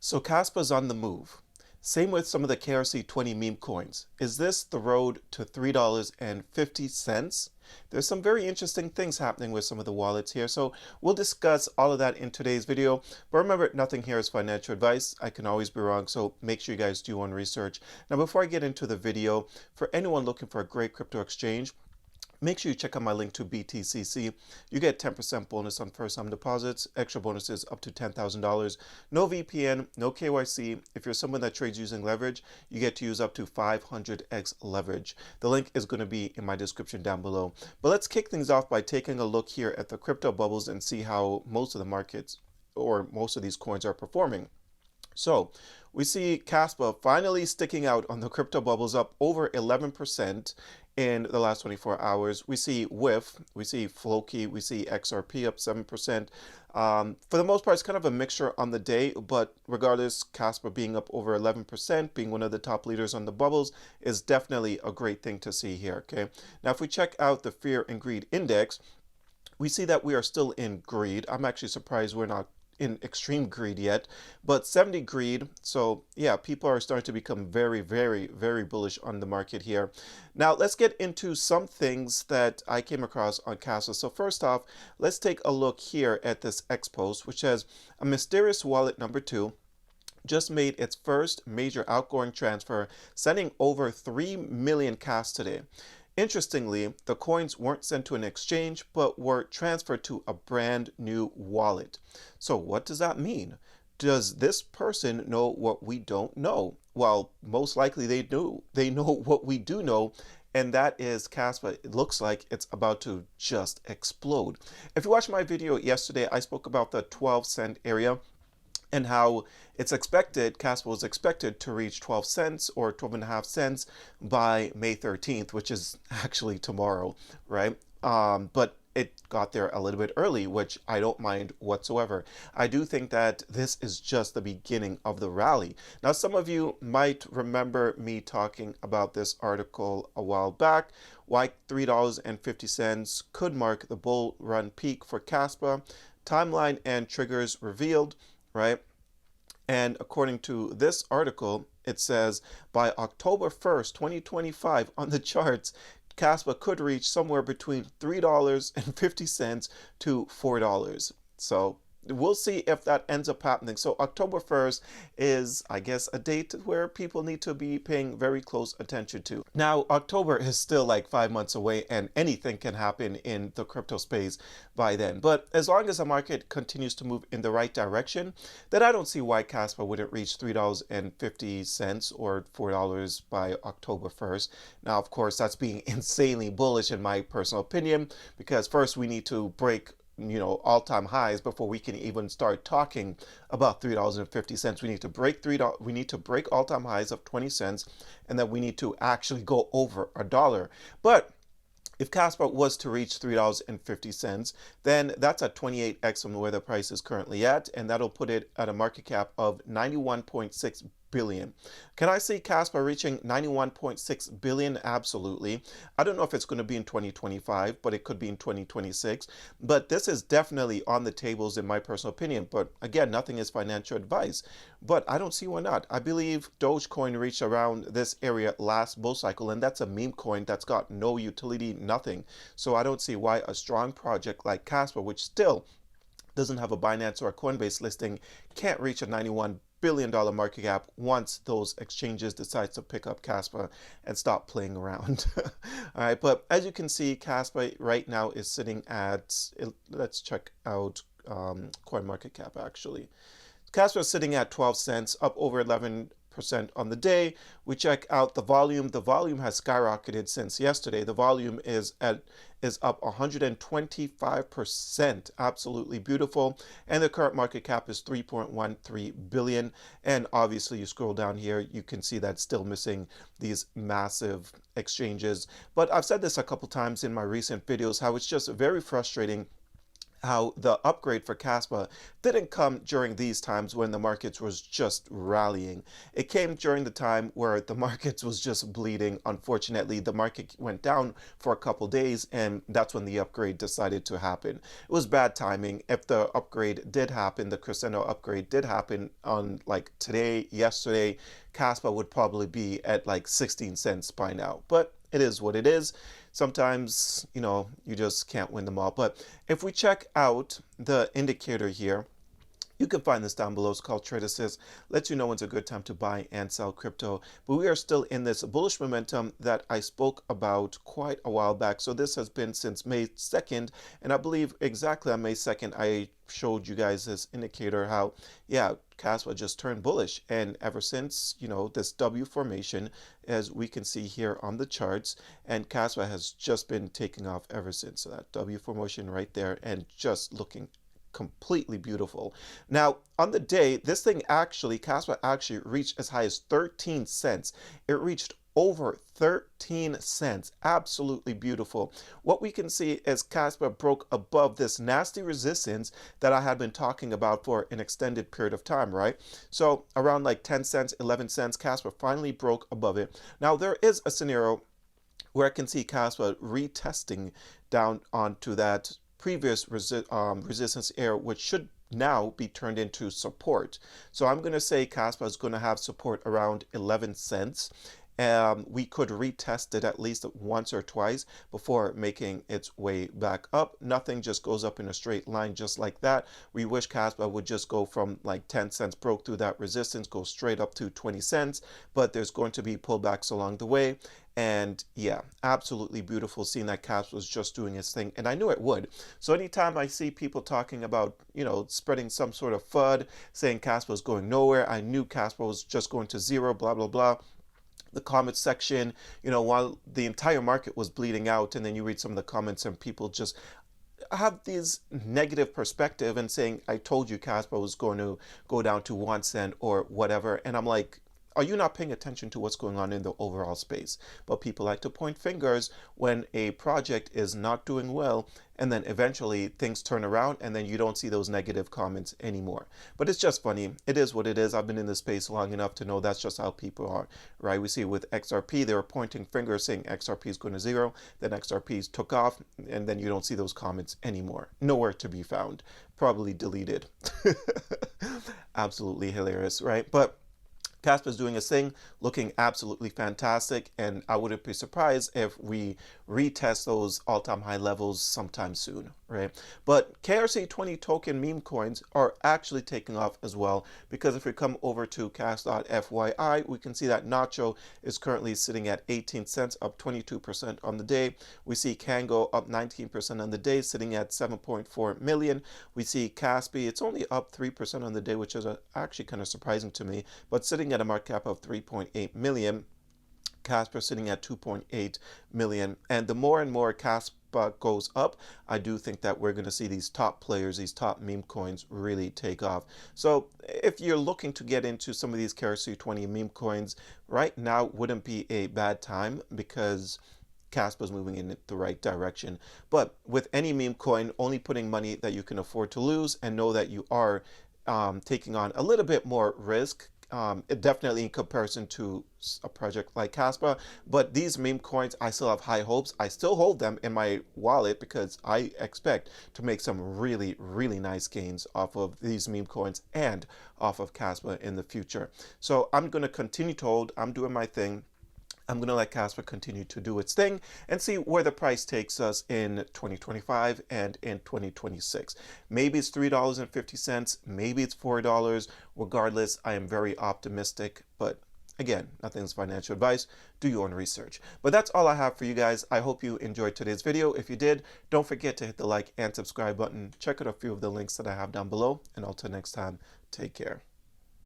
So Kaspa's on the move. Same with some of the KRC20 meme coins. Is this the road to $3.50? There's some very interesting things happening with some of the wallets here. So we'll discuss all of that in today's video. But remember, nothing here is financial advice. I can always be wrong. So make sure you guys do your own research. Now, before I get into the video, for anyone looking for a great crypto exchange, make sure you check out my link to BTCC. You get 10% bonus on first-time deposits, extra bonuses up to $10,000. No VPN, no KYC. If you're someone that trades using leverage, you get to use up to 500x leverage. The link is going to be in my description down below. But let's kick things off by taking a look here at the crypto bubbles and see how most of the markets or most of these coins are performing. So we see Kaspa finally sticking out on the crypto bubbles, up over 11% in the last 24 hours. We see WIF, we see Floki, we see XRP up 7%. For the most part, it's kind of a mixture on the day, but regardless, Kaspa being up over 11%, being one of the top leaders on the bubbles, is definitely a great thing to see here. Okay, now if we check out the Fear and Greed Index, we see that we are still in greed. I'm actually surprised we're not in extreme greed yet, but 70 greed. So yeah, people are starting to become very, very, very bullish on the market here. Now let's get into some things that I came across on Kaspa. So first off, let's take a look here at this X post, which says a mysterious wallet number 2 just made its first major outgoing transfer, sending over 3 million Kas today. Interestingly, the coins weren't sent to an exchange, but were transferred to a brand new wallet. So what does that mean? Does this person know what we don't know? Well, most likely they do. They know what we do know, and that is Kaspa. It looks like it's about to just explode. If you watched my video yesterday, I spoke about the 12-cent area and how it's expected, Kaspa was expected to reach 12 cents or 12.5 cents by May 13th, which is actually tomorrow, right? But it got there a little bit early, which I don't mind whatsoever. I do think that this is just the beginning of the rally. Now, some of you might remember me talking about this article a while back, why $3.50 could mark the bull run peak for Kaspa. Timeline and triggers revealed, right? And according to this article, it says by October 1st, 2025 on the charts, Kaspa could reach somewhere between $3.50 to $4. So we'll see if that ends up happening. So October 1st is, I guess, a date where people need to be paying very close attention to. Now, October is still like 5 months away, and anything can happen in the crypto space by then. But as long as the market continues to move in the right direction, then I don't see why Kaspa wouldn't reach $3.50 or $4 by October 1st. Now, of course, that's being insanely bullish in my personal opinion, because first we need to break all-time highs before we can even start talking about $3.50. We need to break we need to break all-time highs of 20 cents, and then we need to actually go over $1. But if Kaspa was to reach $3.50, then that's a 28x from where the price is currently at, and that'll put it at a market cap of 91.6 billion. Can I see Kaspa reaching 91.6 billion? Absolutely. I don't know if it's going to be in 2025, but it could be in 2026. But this is definitely on the tables in my personal opinion. But again, nothing is financial advice. But I don't see why not. I believe Dogecoin reached around this area last bull cycle, and that's a meme coin that's got no utility, nothing. So I don't see why a strong project like Kaspa, which still doesn't have a Binance or a Coinbase listing, can't reach a $91 billion market cap once those exchanges decide to pick up Kaspa and stop playing around. All right, but as you can see, Kaspa right now is sitting at, let's check out CoinMarketCap actually. Kaspa is sitting at 12 cents, up over 11% on the day. We check out the volume. The volume has skyrocketed since yesterday. The volume is up 125%. Absolutely beautiful. And the current market cap is 3.13 billion. And obviously you scroll down here, you can see that's still missing these massive exchanges. But I've said this a couple times in my recent videos, how it's just very frustrating how the upgrade for Kaspa didn't come during these times when the markets was just rallying. It came during the time where the markets was just bleeding. Unfortunately, the market went down for a couple days, and that's when the upgrade decided to happen. It was bad timing. If the upgrade did happen, the crescendo upgrade did happen on like today, yesterday, Kaspa would probably be at like 16 cents by now. But it is what it is. Sometimes, you just can't win them all. But if we check out the indicator here, you can find this down below. It's called Trade Assist. Lets you know when's a good time to buy and sell crypto. But we are still in this bullish momentum that I spoke about quite a while back. So this has been since May 2nd. And I believe exactly on May 2nd, I showed you guys this indicator how, yeah, Kaspa just turned bullish. And ever since, this W formation, as we can see here on the charts, and Kaspa has just been taking off ever since. So that W formation right there, and just looking completely beautiful. Now, on the day, this thing Kaspa actually reached as high as 13 cents. It reached over 13 cents. Absolutely beautiful. What we can see is Kaspa broke above this nasty resistance that I had been talking about for an extended period of time, right? So around like 10 cents, 11 cents, Kaspa finally broke above it. Now, there is a scenario where I can see Kaspa retesting down onto that previous resistance area, which should now be turned into support. So I'm going to say Kaspa is going to have support around 11 cents. We could retest it at least once or twice before making its way back up. Nothing just goes up in a straight line just like that. We wish Kaspa would just go from like 10 cents, broke through that resistance, go straight up to 20 cents, but there's going to be pullbacks along the way. And yeah, absolutely beautiful seeing that Kaspa was just doing its thing, and I knew it would. So anytime I see people talking about, spreading some sort of FUD, saying Kaspa was going nowhere, I knew Kaspa was just going to zero, blah, blah, blah. The comment section, while the entire market was bleeding out, and then you read some of the comments and people just have these negative perspective and saying, I told you Kaspa was going to go down to 1 cent or whatever. And I'm like, are you not paying attention to what's going on in the overall space? But people like to point fingers when a project is not doing well, and then eventually things turn around and then you don't see those negative comments anymore. But it's just funny. It is what it is. I've been in this space long enough to know that's just how people are, right? We see with XRP, they were pointing fingers saying XRP is going to zero. Then XRPs took off, and then you don't see those comments anymore. Nowhere to be found. Probably deleted. Absolutely hilarious, right? But Kaspa is doing a thing, looking absolutely fantastic, and I wouldn't be surprised if we retest those all-time high levels sometime soon, right? But KRC20 token meme coins are actually taking off as well, because if we come over to cash.fyi, we can see that Nacho is currently sitting at 18 cents, up 22% on the day. We see Kango up 19% on the day, sitting at 7.4 million. We see Kaspi, it's only up 3% on the day, which is actually kind of surprising to me, but sitting at a market cap of 3.8 million. Kaspa sitting at 2.8 million. And the more and more Kaspa goes up, I do think that we're going to see these top players, these top meme coins really take off. So if you're looking to get into some of these KRC20 meme coins, right now wouldn't be a bad time, because Kaspa is moving in the right direction. But with any meme coin, only putting money that you can afford to lose, and know that you are taking on a little bit more risk. Definitely in comparison to a project like Kaspa, but these meme coins, I still have high hopes. I still hold them in my wallet because I expect to make some really, really nice gains off of these meme coins and off of Kaspa in the future. So I'm going to continue to hold. I'm doing my thing. I'm going to let Kaspa continue to do its thing and see where the price takes us in 2025 and in 2026. Maybe it's $3.50, maybe it's $4. Regardless, I am very optimistic, but again, nothing's financial advice. Do your own research. But that's all I have for you guys. I hope you enjoyed today's video. If you did, don't forget to hit the like and subscribe button. Check out a few of the links that I have down below. And until next time, take care.